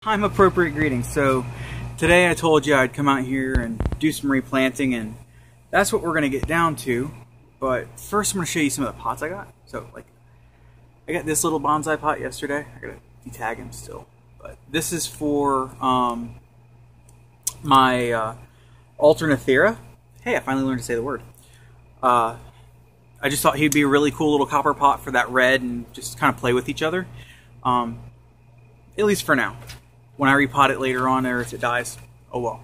Time appropriate greetings. So today I told you I'd come out here and do some replanting, and that's what we're going to get down to. But first I'm going to show you some of the pots I got. So like I got this little bonsai pot yesterday. I got to detag him still. But this is for my Alternathera. Hey, I finally learned to say the word. I just thought he'd be a really cool little copper pot for that red and just kind of play with each other. At least for now. When I repot it later on, or if it dies, oh well.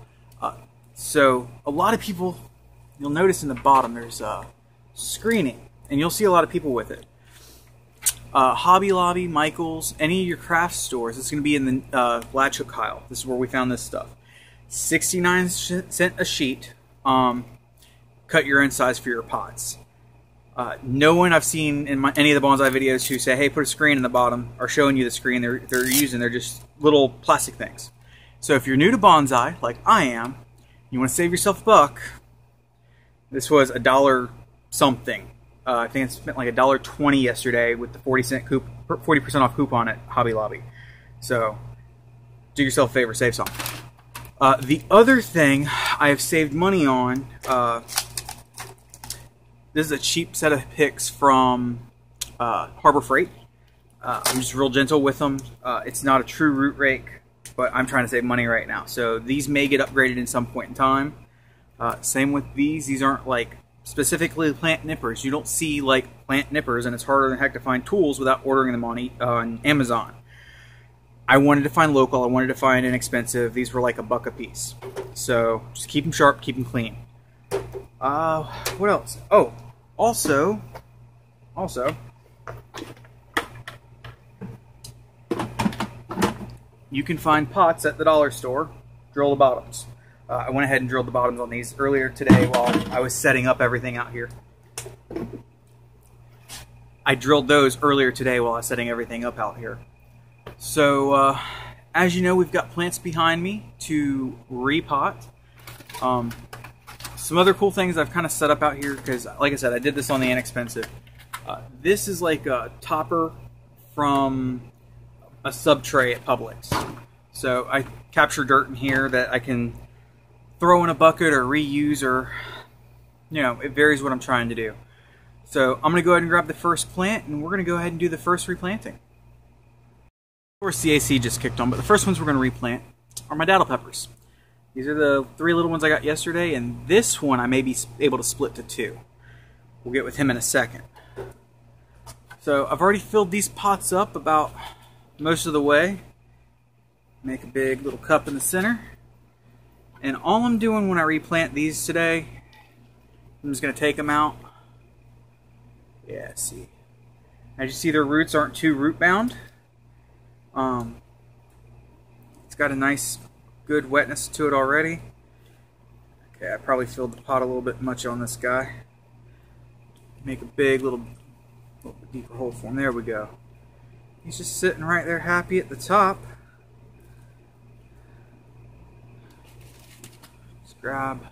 So a lot of people, you'll notice in the bottom there's screening, and you'll see a lot of people with it. Hobby Lobby, Michael's, any of your craft stores, it's going to be in the latch hook aisle. This is where we found this stuff. 69 cents a sheet. Cut your own size for your pots. No one I've seen in any of the bonsai videos who say, hey, put a screen in the bottom, are showing you the screen they're using. They're just little plastic things. So if you're new to bonsai, like I am, you want to save yourself a buck, this was $1 something. I think I spent like $1.20 yesterday with the 40% off coupon at Hobby Lobby. So do yourself a favor, save some. The other thing I have saved money on, this is a cheap set of picks from Harbor Freight. I'm just real gentle with them. It's not a true root rake, but I'm trying to save money right now. So these may get upgraded in some point in time. Same with these. These aren't like specifically plant nippers. You don't see like plant nippers, and it's harder than heck to find tools without ordering them on Amazon. I wanted to find local. I wanted to find inexpensive. These were like $1 a piece. So just keep them sharp, keep them clean. What else? Oh, also, you can find pots at the dollar store. Drill the bottoms. I went ahead and drilled the bottoms on these earlier today while I was setting up everything out here. I drilled those earlier today while I was setting everything up out here. So, as you know, we've got plants behind me to repot. Some other cool things I've kind of set up out here, because like I said, I did this on the inexpensive. This is like a topper from a sub tray at Publix. So I capture dirt in here that I can throw in a bucket or reuse, or, you know, it varies what I'm trying to do. So I'm going to go ahead and grab the first plant, and we're going to go ahead and do the first replanting. Of course, the AC just kicked on, but the first ones we're going to replant are my daddle peppers. These are the 3 little ones I got yesterday, and this one I may be able to split to 2. We'll get with him in a second. So I've already filled these pots up about most of the way. Make a big little cup in the center. And all I'm doing when I replant these today, I'm just going to take them out. Yeah, see. As you see, their roots aren't too root bound. It's got a nice good wetness to it already. Okay, I probably filled the pot a little bit much on this guy. Make a big little bit deeper hole for him. There we go. He's just sitting right there happy at the top. Just grab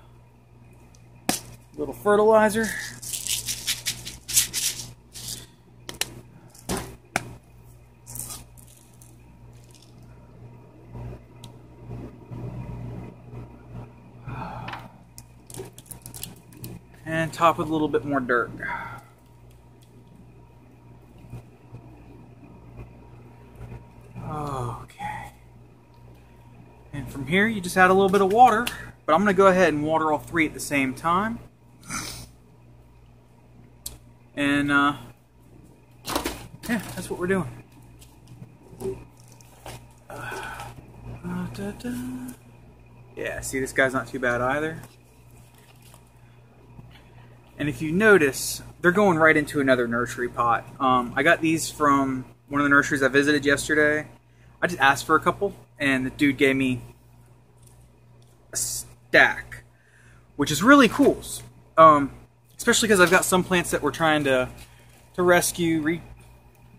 a little fertilizer. And top with a little bit more dirt. Okay. And from here, you just add a little bit of water. But I'm going to go ahead and water all 3 at the same time. And, yeah, that's what we're doing. Yeah, see, this guy's not too bad either. And if you notice, they're going right into another nursery pot. I got these from one of the nurseries I visited yesterday. I just asked for a couple, and the dude gave me a stack, which is really cool. Especially because I've got some plants that we're trying to rescue,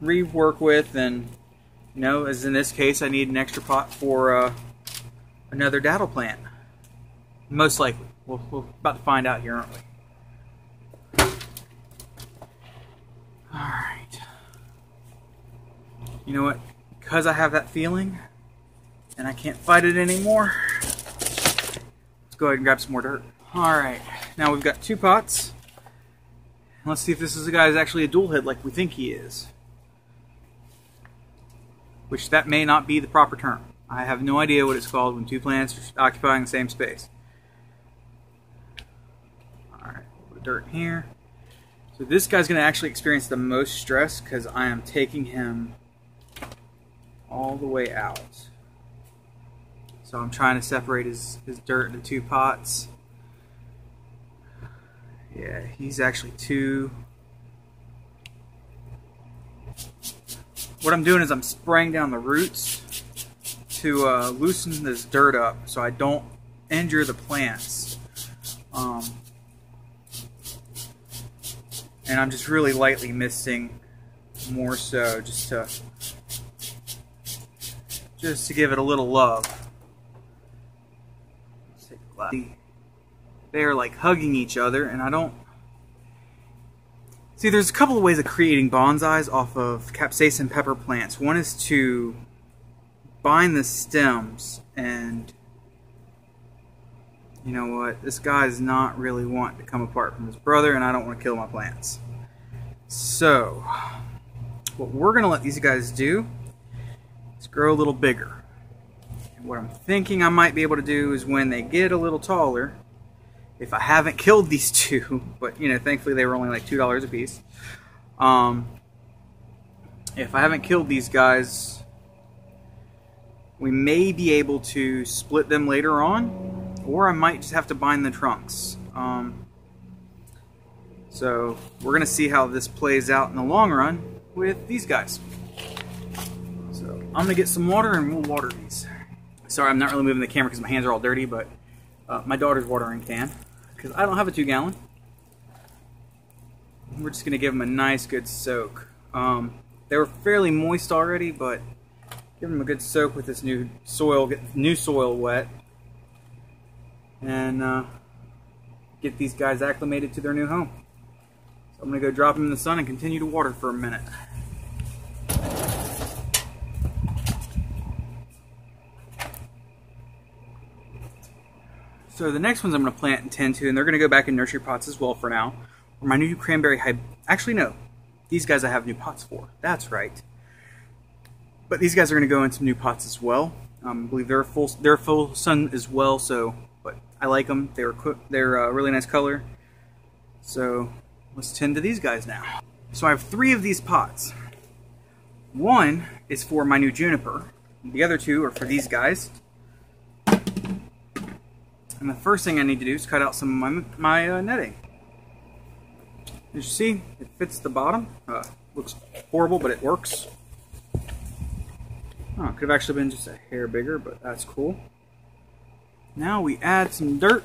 rework with, and, you know, as in this case, I need an extra pot for another daddle plant. Most likely. We're about to find out here, aren't we? Alright. You know what? Because I have that feeling, and I can't fight it anymore. Let's go ahead and grab some more dirt. Alright, now we've got 2 pots. Let's see if this is a guy who's actually a dual head like we think he is. Which that may not be the proper term. I have no idea what it's called when 2 plants are occupying the same space. Alright, put dirt in here. So this guy's going to actually experience the most stress because I am taking him all the way out. So I'm trying to separate his dirt into 2 pots. Yeah, he's actually 2. What I'm doing is I'm spraying down the roots to loosen this dirt up so I don't injure the plants. And I'm just really lightly misting, more so just to give it a little love. They are like hugging each other, and I don't see. There's a couple of ways of creating bonsais off of capsaicin pepper plants. One is to bind the stems, and you know what? This guy is not really wanting to come apart from his brother, and I don't want to kill my plants. So, what we're going to let these guys do is grow a little bigger. And what I'm thinking I might be able to do is when they get a little taller, if I haven't killed these 2, but you know, thankfully they were only like $2 a piece. If I haven't killed these guys, we may be able to split them later on. Or I might just have to bind the trunks. So we're going to see how this plays out in the long run with these guys. So I'm going to get some water and we'll water these. Sorry, I'm not really moving the camera because my hands are all dirty, but my daughter's watering can because I don't have a 2-gallon. We're just going to give them a nice good soak. They were fairly moist already, but give them a good soak with this new soil, get new soil wet. And get these guys acclimated to their new home. So I'm going to go drop them in the sun and continue to water for a minute. So the next ones I'm going to plant and tend to, and they're going to go back in nursery pots as well for now. Or my new cranberry actually no, these guys I have new pots for. That's right. But these guys are going to go in some new pots as well. I believe they're full sun as well. So. I like them. They're a really nice color. So let's tend to these guys now. So I have 3 of these pots. One is for my new juniper. The other 2 are for these guys. And the first thing I need to do is cut out some of my netting. As you see, it fits the bottom. Looks horrible, but it works. Oh, it could have actually been just a hair bigger, but that's cool. Now we add some dirt,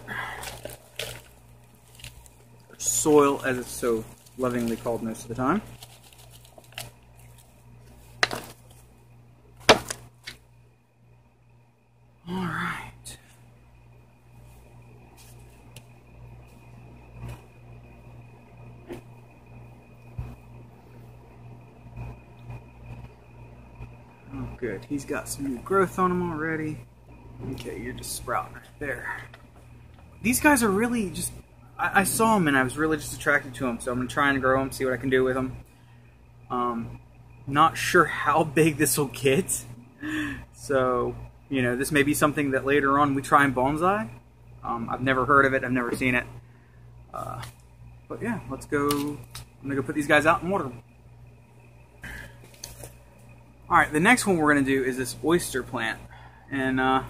or soil as it's so lovingly called most of the time. Alright. Oh good, he's got some new growth on him already. Okay, you're just sprouting right there. These guys are really just... I saw them and I was really just attracted to them, so I'm going to try and grow them, see what I can do with them. Not sure how big this will get. So, you know, this may be something that later on we try and bonsai. I've never heard of it, I've never seen it. But yeah, let's go... I'm going to go put these guys out and water them. Alright, the next one we're going to do is this oyster plant. And I'm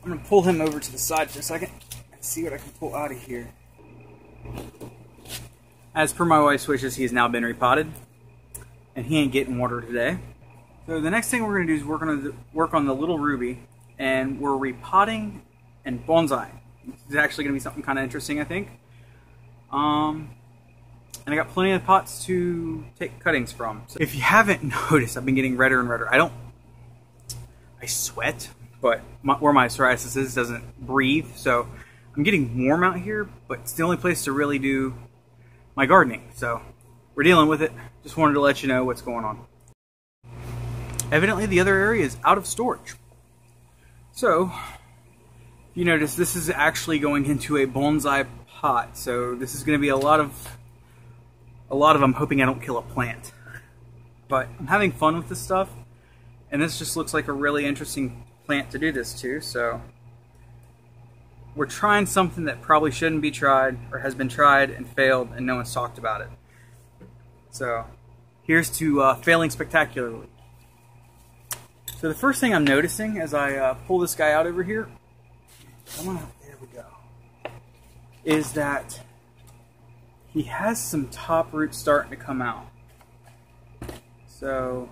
going to pull him over to the side for a second and see what I can pull out of here. As per my wife's wishes, he has now been repotted. And he ain't getting water today. So the next thing we're going to do is we're going to work on the little ruby. And we're repotting and bonsai. This is actually going to be something kind of interesting, I think. And I got plenty of pots to take cuttings from. So if you haven't noticed, I've been getting redder and redder. I sweat, but where my psoriasis is doesn't breathe, so I'm getting warm out here, but it's the only place to really do my gardening. So we're dealing with it. Just wanted to let you know what's going on. evidently the other area is out of storage. So, you notice this is actually going into a bonsai pot, so this is going to be a lot of I'm hoping I don't kill a plant. But I'm having fun with this stuff, and this just looks like a really interesting plant to do this to, so we're trying something that probably shouldn't be tried, or has been tried and failed, and no one's talked about it. So, here's to failing spectacularly. So the first thing I'm noticing as I pull this guy out over here, come on, there we go, is that he has some top roots starting to come out. So,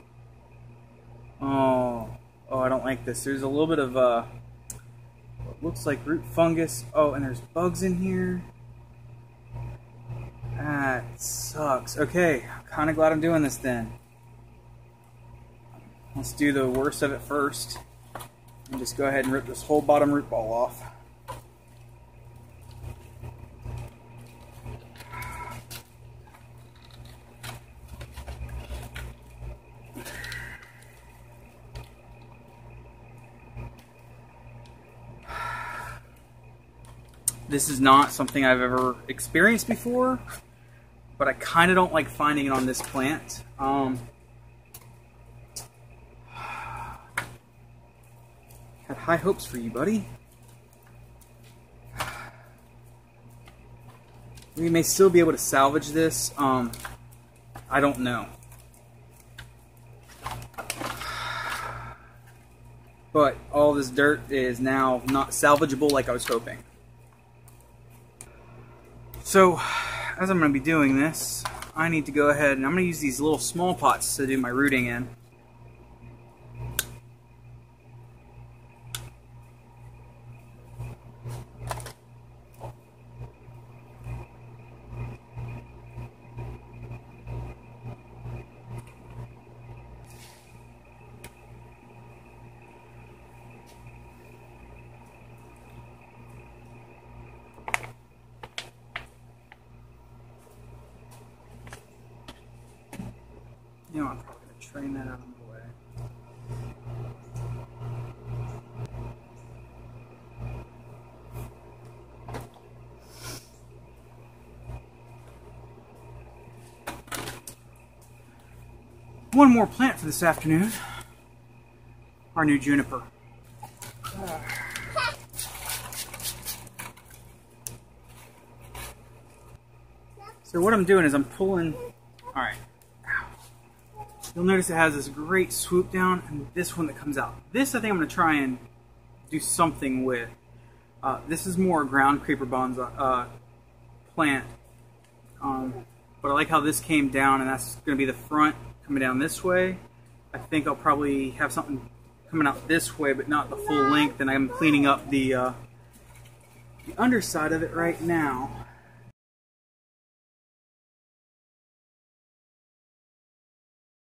oh, I don't like this. There's a little bit of what looks like root fungus. Oh, and there's bugs in here. That sucks. Okay, I'm kind of glad I'm doing this then. Let's do the worst of it first, and just go ahead and rip this whole bottom root ball off. This is not something I've ever experienced before, but I kind of don't like finding it on this plant. Had high hopes for you, buddy. We may still be able to salvage this. I don't know. But all this dirt is now not salvageable like I was hoping. So, as I'm going to be doing this, I need to go ahead and I'm going to use these little small pots to do my rooting in. You know, I'm probably going to train that out of the way. One more plant for this afternoon. Our new juniper. So what I'm doing is I'm pulling, alright. You'll notice it has this great swoop down and this one that comes out. This I think I'm going to try and do something with. This is more a ground creeper bonsai plant. But I like how this came down, and that's going to be the front coming down this way. I think I'll probably have something coming out this way, but not the full length, and I'm cleaning up the underside of it right now.